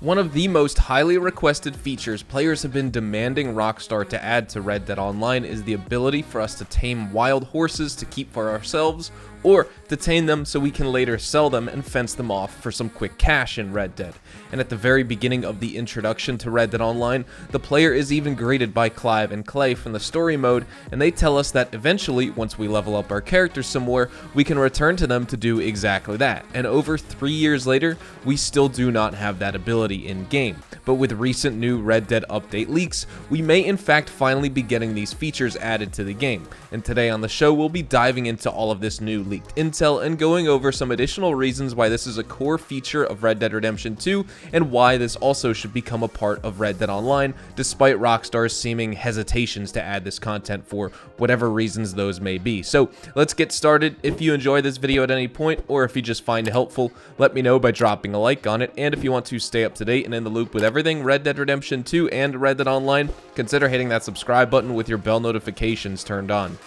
One of the most highly requested features players have been demanding Rockstar to add to Red Dead Online is the ability for us to tame wild horses to keep for ourselves, or to tame them so we can later sell them and fence them off for some quick cash in Red Dead. And at the very beginning of the introduction to Red Dead Online, the player is even greeted by Clive and Clay from the story mode, and they tell us that eventually, once we level up our characters some more, we can return to them to do exactly that. And over 3 years later, we still do not have that ability in-game. But with recent new Red Dead update leaks, we may in fact finally be getting these features added to the game. And today on the show, we'll be diving into all of this new leaked intel and going over some additional reasons why this is a core feature of Red Dead Redemption 2 and why this also should become a part of Red Dead Online, despite Rockstar's seeming hesitations to add this content for whatever reasons those may be. So let's get started. If you enjoy this video at any point, or if you just find it helpful, let me know by dropping a like on it. And if you want to stay up to date and in the loop with everything Red Dead Redemption 2 and Red Dead Online, consider hitting that subscribe button with your bell notifications turned on.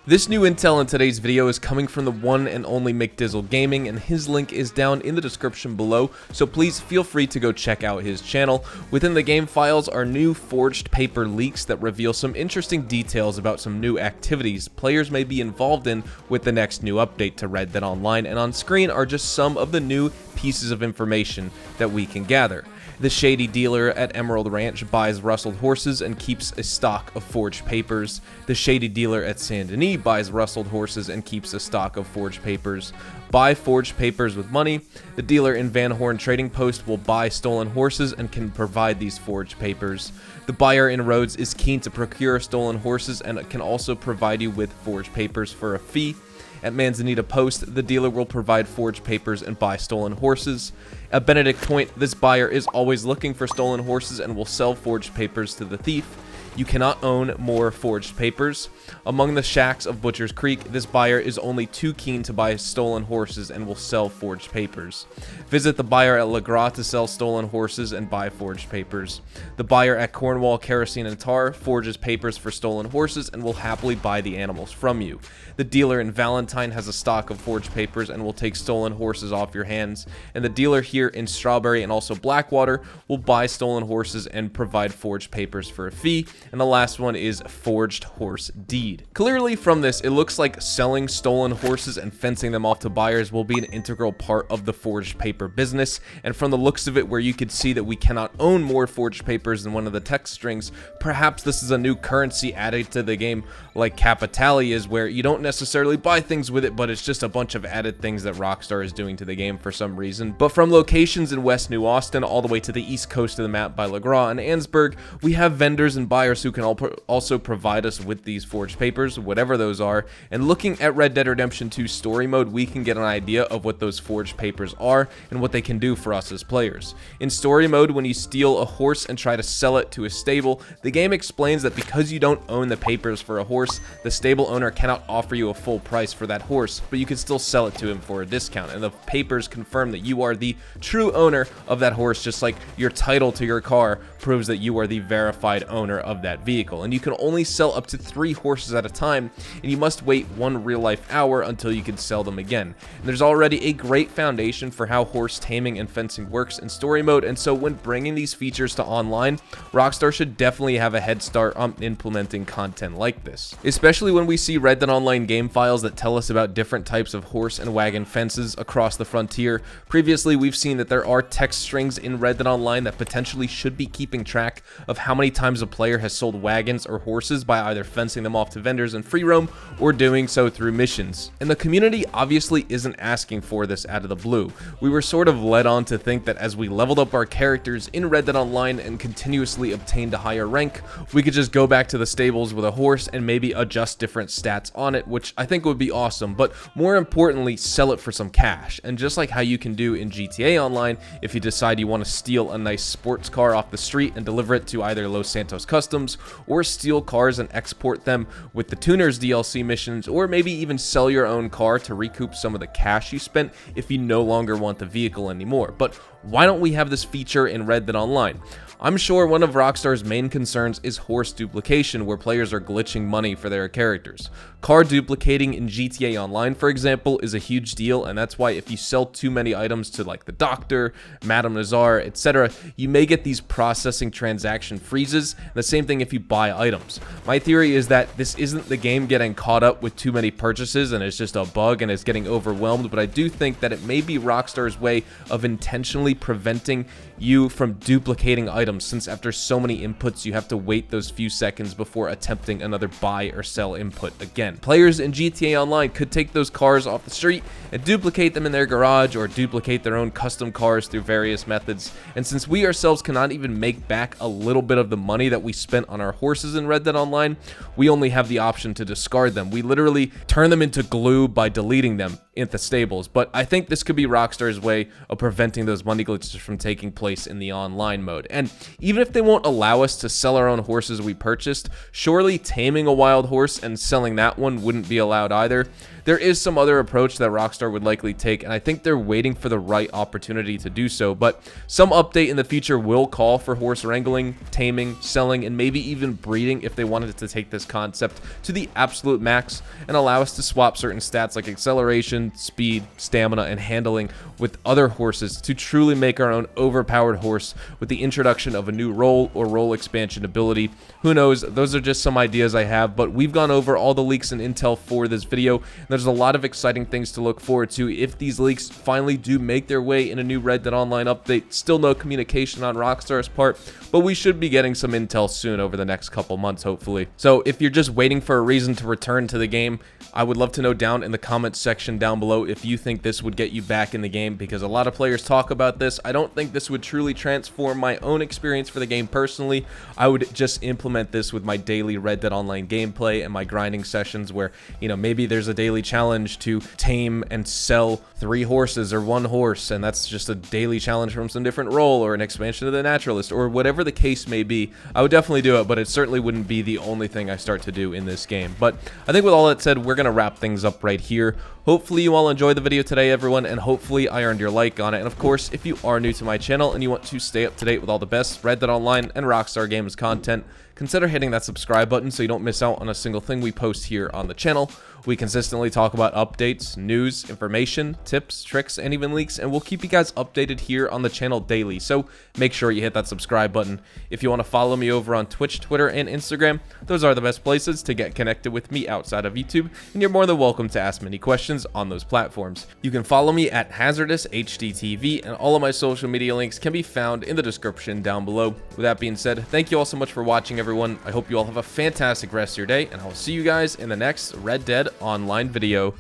This new intel in today's video is coming from the one and only McDizzle Gaming, and his link is down in the description below, so please feel free to go check out his channel. Within the game files are new forged paper leaks that reveal some interesting details about some new activities players may be involved in with the next new update to Red Dead Online, and on screen are just some of the new pieces of information that we can gather. The shady dealer at Emerald Ranch buys rustled horses and keeps a stock of forged papers. The shady dealer at Saint Denis buys rustled horses and keeps a stock of forged papers. Buy forged papers with money. The dealer in Van Horn Trading Post will buy stolen horses and can provide these forged papers. The buyer in Rhodes is keen to procure stolen horses and can also provide you with forged papers for a fee. At Manzanita Post, the dealer will provide forged papers and buy stolen horses. At Benedict Point, this buyer is always looking for stolen horses and will sell forged papers to the thief. You cannot own more forged papers. Among the shacks of Butcher's Creek, this buyer is only too keen to buy stolen horses and will sell forged papers. Visit the buyer at Le Gras to sell stolen horses and buy forged papers. The buyer at Cornwall Kerosene and Tar forges papers for stolen horses and will happily buy the animals from you. The dealer in Valentine has a stock of forged papers and will take stolen horses off your hands. And the dealer here in Strawberry and also Blackwater will buy stolen horses and provide forged papers for a fee. And the last one is Forged Horse Deed. Clearly from this, it looks like selling stolen horses and fencing them off to buyers will be an integral part of the forged paper business. And from the looks of it, where you could see that we cannot own more forged papers than one of the text strings, perhaps this is a new currency added to the game like Capitali is, where you don't necessarily buy things with it, but it's just a bunch of added things that Rockstar is doing to the game for some reason. But from locations in West New Austin all the way to the east coast of the map by Le Gras and Annesburg, we have vendors and buyers who can also provide us with these forged papers, whatever those are. And looking at Red Dead Redemption 2 story mode, we can get an idea of what those forged papers are and what they can do for us as players. In story mode, when you steal a horse and try to sell it to a stable, the game explains that because you don't own the papers for a horse, the stable owner cannot offer you a full price for that horse, but you can still sell it to him for a discount, and the papers confirm that you are the true owner of that horse, just like your title to your car proves that you are the verified owner of that vehicle. And you can only sell up to 3 horses at a time, and you must wait 1 real-life hour until you can sell them again. And there's already a great foundation for how horse taming and fencing works in story mode, and so when bringing these features to online, Rockstar should definitely have a head start on implementing content like this, especially when we see Red Dead Online game files that tell us about different types of horse and wagon fences across the frontier. Previously, we've seen that there are text strings in Red Dead Online that potentially should be keeping track of how many times a player has sold wagons or horses by either fencing them off to vendors in free roam or doing so through missions. And the community obviously isn't asking for this out of the blue. We were sort of led on to think that as we leveled up our characters in Red Dead Online and continuously obtained a higher rank, we could just go back to the stables with a horse and maybe adjust different stats on it, which I think would be awesome, but more importantly, sell it for some cash. And just like how you can do in GTA Online, if you decide you want to steal a nice sports car off the street and deliver it to either Los Santos Customs, or steal cars and export them with the Tuners DLC missions, or maybe even sell your own car to recoup some of the cash you spent if you no longer want the vehicle anymore. But why don't we have this feature in Red Dead Online? I'm sure one of Rockstar's main concerns is horse duplication, where players are glitching money for their characters. Car duplicating in GTA Online, for example, is a huge deal, and that's why if you sell too many items to like the Doctor, Madame Nazar, etc., you may get these processing transaction freezes. The same thing if you buy items. My theory is that this isn't the game getting caught up with too many purchases and it's just a bug and it's getting overwhelmed, but I do think that it may be Rockstar's way of intentionally preventing you from duplicating items, since after so many inputs you have to wait those few seconds before attempting another buy or sell input again. Players in GTA Online could take those cars off the street and duplicate them in their garage or duplicate their own custom cars through various methods, and since we ourselves cannot even make back a little bit of the money that we spent on our horses in Red Dead Online, we only have the option to discard them. We literally turn them into glue by deleting them in the stables, but I think this could be Rockstar's way of preventing those money glitches from taking place in the online mode. And even if they won't allow us to sell our own horses we purchased, surely taming a wild horse and selling that one wouldn't be allowed either. There is some other approach that Rockstar would likely take, and I think they're waiting for the right opportunity to do so, but some update in the future will call for horse wrangling, taming, selling, and maybe even breeding if they wanted to take this concept to the absolute max and allow us to swap certain stats like acceleration, speed, stamina, and handling with other horses to truly make our own overpowered horse with the introduction of a new role or role expansion ability. Who knows? Those are just some ideas I have, but we've gone over all the leaks and intel for this video. There's a lot of exciting things to look forward to if these leaks finally do make their way in a new Red Dead Online update. Still no communication on Rockstar's part, but we should be getting some intel soon over the next couple months, hopefully. So if you're just waiting for a reason to return to the game, I would love to know down in the comments section down below if you think this would get you back in the game, because a lot of players talk about this. I don't think this would truly transform my own experience for the game personally. I would just implement this with my daily Red Dead Online gameplay and my grinding sessions where, you know, maybe there's a daily challenge to tame and sell 3 horses or 1 horse, and that's just a daily challenge from some different role or an expansion of the naturalist or whatever the case may be. I would definitely do it, but it certainly wouldn't be the only thing I start to do in this game. But I think with all that said, we're going to wrap things up right here. Hopefully you all enjoyed the video today, everyone, and hopefully I earned your like on it. And of course, if you are new to my channel and you want to stay up to date with all the best Red Dead Online and Rockstar Games content, consider hitting that subscribe button so you don't miss out on a single thing we post here on the channel. We consistently talk about updates, news, information, tips, tricks, and even leaks, and we'll keep you guys updated here on the channel daily, so make sure you hit that subscribe button. If you want to follow me over on Twitch, Twitter, and Instagram, those are the best places to get connected with me outside of YouTube, and you're more than welcome to ask me any questions on those platforms. You can follow me at HazardousHDTV, and all of my social media links can be found in the description down below. With that being said, thank you all so much for watching, everyone. I hope you all have a fantastic rest of your day, and I will see you guys in the next Red Dead Online video.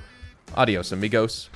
Adios, amigos.